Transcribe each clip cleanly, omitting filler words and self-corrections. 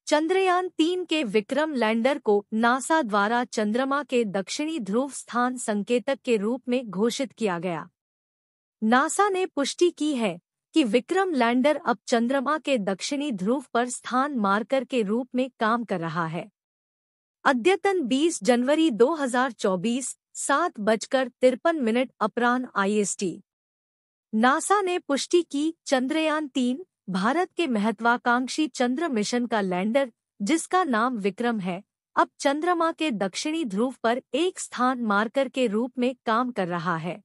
चंद्रयान-3 के विक्रम लैंडर को नासा द्वारा चंद्रमा के दक्षिणी ध्रुव स्थान संकेतक के रूप में घोषित किया गया। नासा ने पुष्टि की है कि विक्रम लैंडर अब चंद्रमा के दक्षिणी ध्रुव पर स्थान मार्कर के रूप में काम कर रहा है। अद्यतन 20 जनवरी 2024 7:53 अपराह्न IST। नासा ने पुष्टि की चंद्रयान-3 भारत के महत्वाकांक्षी चंद्र मिशन का लैंडर, जिसका नाम विक्रम है, अब चंद्रमा के दक्षिणी ध्रुव पर एक स्थान मार्कर के रूप में काम कर रहा है।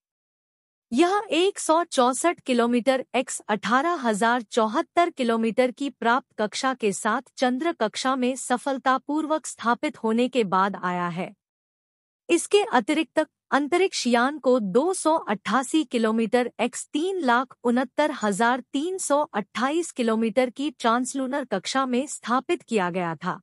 यह 164 किलोमीटर x 18,074 किलोमीटर की प्राप्त कक्षा के साथ चंद्र कक्षा में सफलतापूर्वक स्थापित होने के बाद आया है। इसके अतिरिक्त अंतरिक्ष यान को 288 किलोमीटर x 3,69,328 किलोमीटर की ट्रांसलूनर कक्षा में स्थापित किया गया था।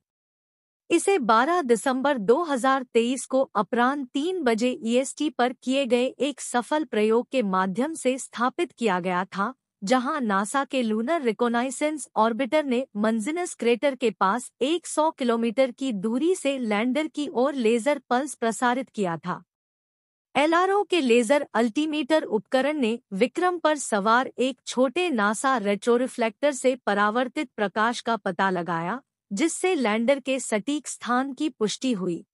इसे 12 दिसंबर 2023 को अपराह्न 3 बजे EST पर किए गए एक सफल प्रयोग के माध्यम से स्थापित किया गया था, जहां नासा के लूनर रिकोनाइसेंस ऑर्बिटर ने मंजिनस क्रेटर के पास 100 किलोमीटर की दूरी से लैंडर की ओर लेजर पल्स प्रसारित किया था। LRO के लेजर अल्टीमीटर उपकरण ने विक्रम पर सवार एक छोटे नासा रेट्रोरिफ्लेक्टर से परावर्तित प्रकाश का पता लगाया, जिससे लैंडर के सटीक स्थान की पुष्टि हुई।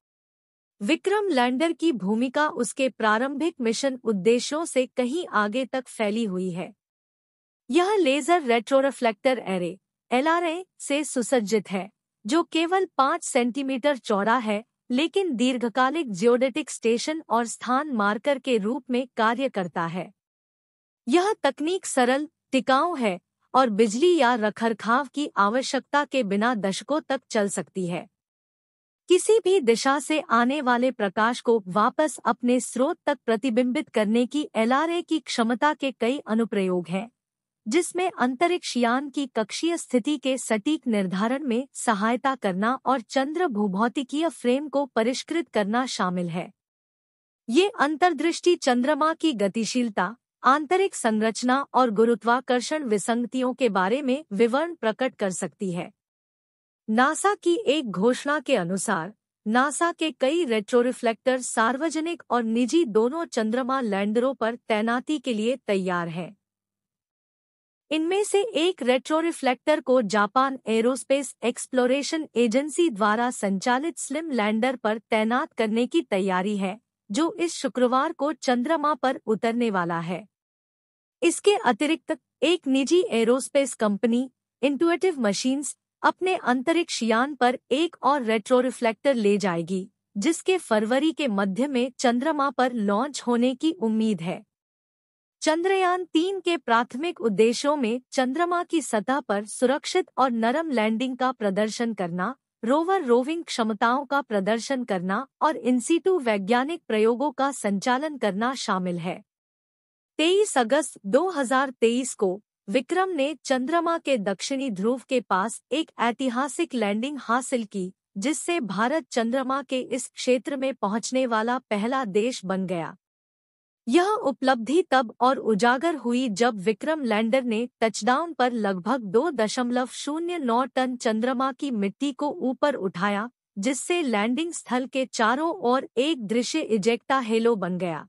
विक्रम लैंडर की भूमिका उसके प्रारंभिक मिशन उद्देश्यों से कहीं आगे तक फैली हुई है। यह लेजर रेट्रोरिफ्लेक्टर एरे LRA से सुसज्जित है, जो केवल 5 सेंटीमीटर चौड़ा है, लेकिन दीर्घकालिक जियोडेटिक स्टेशन और स्थान मार्कर के रूप में कार्य करता है। यह तकनीक सरल, टिकाऊ है और बिजली या रखरखाव की आवश्यकता के बिना दशकों तक चल सकती है। किसी भी दिशा से आने वाले प्रकाश को वापस अपने स्रोत तक प्रतिबिंबित करने की LRA की क्षमता के कई अनुप्रयोग हैं, जिसमें अंतरिक्ष यान की कक्षीय स्थिति के सटीक निर्धारण में सहायता करना और चंद्र भूभौतिकीय फ्रेम को परिष्कृत करना शामिल है। ये अंतर्दृष्टि चंद्रमा की गतिशीलता, आंतरिक संरचना और गुरुत्वाकर्षण विसंगतियों के बारे में विवरण प्रकट कर सकती है। नासा की एक घोषणा के अनुसार, नासा के कई रेट्रोरिफ्लेक्टर सार्वजनिक और निजी दोनों चंद्रमा लैंडरों पर तैनाती के लिए तैयार हैं। इनमें से एक रेट्रोरिफ्लेक्टर को जापान एरोस्पेस एक्सप्लोरेशन एजेंसी द्वारा संचालित स्लिम लैंडर पर तैनात करने की तैयारी है, जो इस शुक्रवार को चंद्रमा पर उतरने वाला है। इसके अतिरिक्त एक निजी एरोस्पेस कंपनी, इंटुइटिव मशीन्स, अपने अंतरिक्ष यान पर एक और रेट्रोरिफ्लेक्टर ले जाएगी, जिसके फरवरी के मध्य में चंद्रमा पर लॉन्च होने की उम्मीद है। चंद्रयान-3 के प्राथमिक उद्देश्यों में चंद्रमा की सतह पर सुरक्षित और नरम लैंडिंग का प्रदर्शन करना, रोवर रोविंग क्षमताओं का प्रदर्शन करना और इनसीटू वैज्ञानिक प्रयोगों का संचालन करना शामिल है। 23 अगस्त 2023 को विक्रम ने चंद्रमा के दक्षिणी ध्रुव के पास एक ऐतिहासिक लैंडिंग हासिल की, जिससे भारत चंद्रमा के इस क्षेत्र में पहुंचने वाला पहला देश बन गया। यह उपलब्धि तब और उजागर हुई जब विक्रम लैंडर ने टचडाउन पर लगभग 2.09 टन चंद्रमा की मिट्टी को ऊपर उठाया, जिससे लैंडिंग स्थल के चारों ओर एक दृश्य इजेक्टा हेलो बन गया।